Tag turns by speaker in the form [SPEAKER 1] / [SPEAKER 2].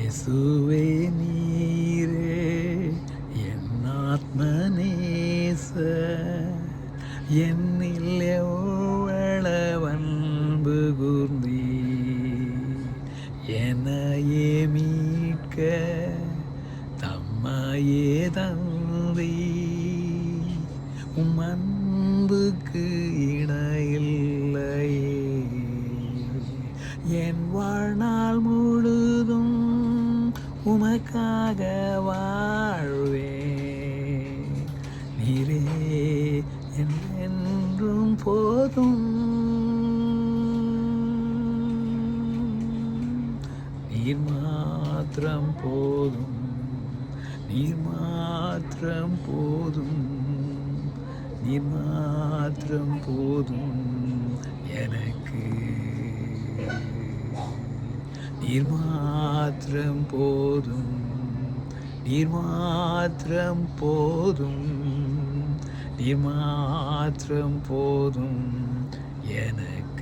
[SPEAKER 1] இயேசுவே நீரே என் ஆத்மநேச என்னில் எவ்வளவு அன்பு கூர்ந்தீ என்னையே மீட்க தம்மையே தந்தீ உம் அன்புக்கு இணையில்லையே என் வாழ்நாள் முழுதும் உமக்காக வாழ்வேன் நீரே என்றும் போதும் நீர் மாத்திரம் போதும் நீர் மாத்திரம் போதும் நீர் மாத்திரம் போதும் எனக்கு நீர் மாத்திரம் போதும் நீர் மாத்திரம் போதும் நீர் மாத்திரம் போதும் எனக்கு